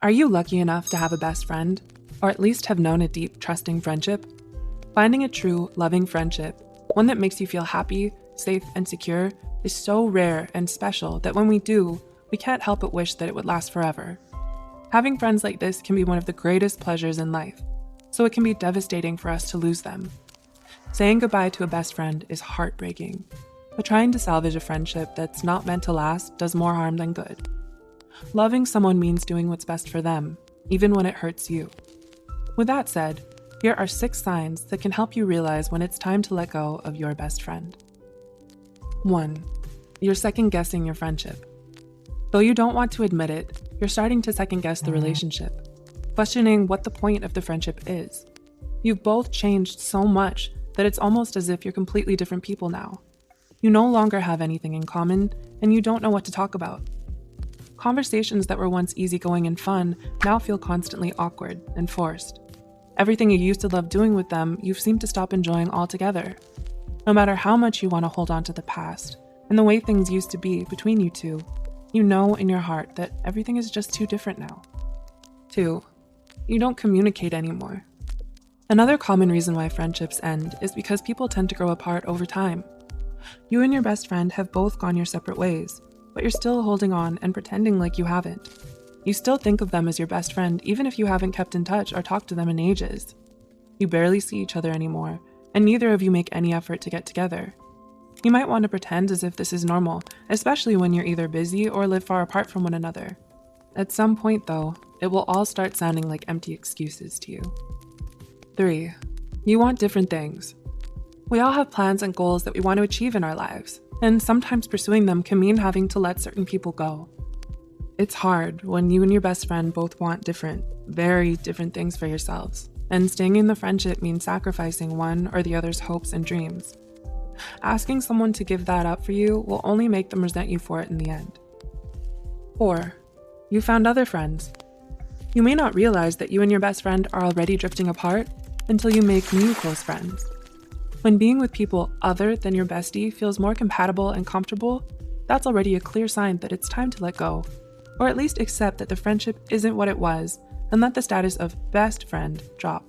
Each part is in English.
Are you lucky enough to have a best friend, or at least have known a deep, trusting friendship? Finding a true, loving friendship, one that makes you feel happy, safe, and secure, is so rare and special that when we do, we can't help but wish that it would last forever. Having friends like this can be one of the greatest pleasures in life, so it can be devastating for us to lose them. Saying goodbye to a best friend is heartbreaking, but trying to salvage a friendship that's not meant to last does more harm than good. Loving someone means doing what's best for them, even when it hurts you. With that said, here are 6 signs that can help you realize when it's time to let go of your best friend. 1. You're second-guessing your friendship. Though you don't want to admit it, you're starting to second-guess the relationship, questioning what the point of the friendship is. You've both changed so much that it's almost as if you're completely different people now. You no longer have anything in common, and you don't know what to talk about. Conversations that were once easygoing and fun now feel constantly awkward and forced. Everything you used to love doing with them, you've seemed to stop enjoying altogether. No matter how much you want to hold on to the past and the way things used to be between you two, you know in your heart that everything is just too different now. 2. You don't communicate anymore. Another common reason why friendships end is because people tend to grow apart over time. You and your best friend have both gone your separate ways, but you're still holding on and pretending like you haven't. You still think of them as your best friend even if you haven't kept in touch or talked to them in ages. You barely see each other anymore, and neither of you make any effort to get together. You might want to pretend as if this is normal, especially when you're either busy or live far apart from one another. At some point, though, it will all start sounding like empty excuses to you. 3. You want different things. We all have plans and goals that we want to achieve in our lives, and sometimes pursuing them can mean having to let certain people go. It's hard when you and your best friend both want different, very different things for yourselves, and staying in the friendship means sacrificing one or the other's hopes and dreams. Asking someone to give that up for you will only make them resent you for it in the end. 4. You found other friends. You may not realize that you and your best friend are already drifting apart until you make new close friends. When being with people other than your bestie feels more compatible and comfortable, that's already a clear sign that it's time to let go, or at least accept that the friendship isn't what it was and let the status of best friend drop.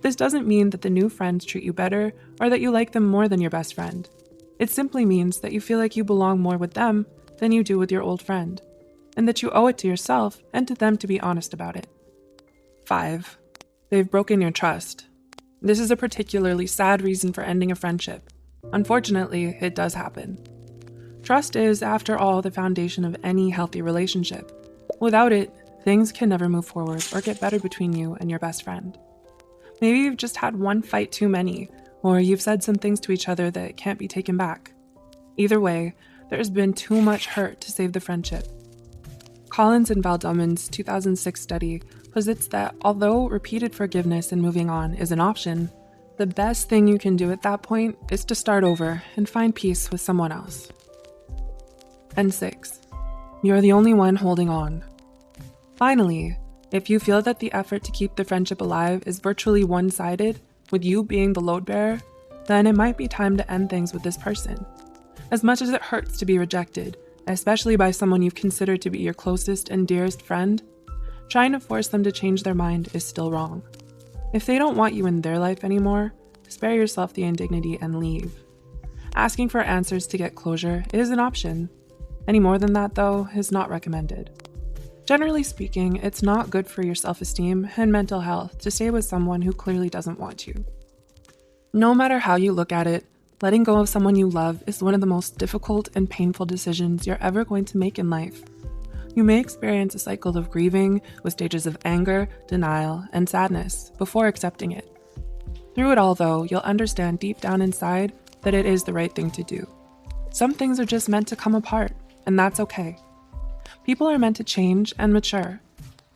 This doesn't mean that the new friends treat you better or that you like them more than your best friend. It simply means that you feel like you belong more with them than you do with your old friend, and that you owe it to yourself and to them to be honest about it. 5. They've broken your trust. This is a particularly sad reason for ending a friendship. Unfortunately, it does happen. Trust is, after all, the foundation of any healthy relationship. Without it, things can never move forward or get better between you and your best friend. Maybe you've just had one fight too many, or you've said some things to each other that can't be taken back. Either way, there's been too much hurt to save the friendship. Collins and Valdomen's 2006 study posits that although repeated forgiveness and moving on is an option, the best thing you can do at that point is to start over and find peace with someone else. And 6. You're the only one holding on. Finally, if you feel that the effort to keep the friendship alive is virtually one-sided, with you being the load bearer, then it might be time to end things with this person. As much as it hurts to be rejected, especially by someone you've considered to be your closest and dearest friend, trying to force them to change their mind is still wrong. If they don't want you in their life anymore, spare yourself the indignity and leave. Asking for answers to get closure is an option. Any more than that, though, is not recommended. Generally speaking, it's not good for your self-esteem and mental health to stay with someone who clearly doesn't want you. No matter how you look at it, letting go of someone you love is one of the most difficult and painful decisions you're ever going to make in life. You may experience a cycle of grieving with stages of anger, denial, and sadness before accepting it. Through it all, though, you'll understand deep down inside that it is the right thing to do. Some things are just meant to come apart, and that's okay. People are meant to change and mature.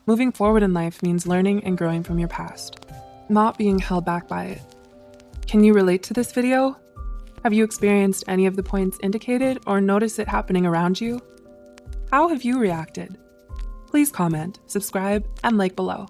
Moving forward in life means learning and growing from your past, not being held back by it. Can you relate to this video? Have you experienced any of the points indicated or noticed it happening around you? How have you reacted? Please comment, subscribe, and like below.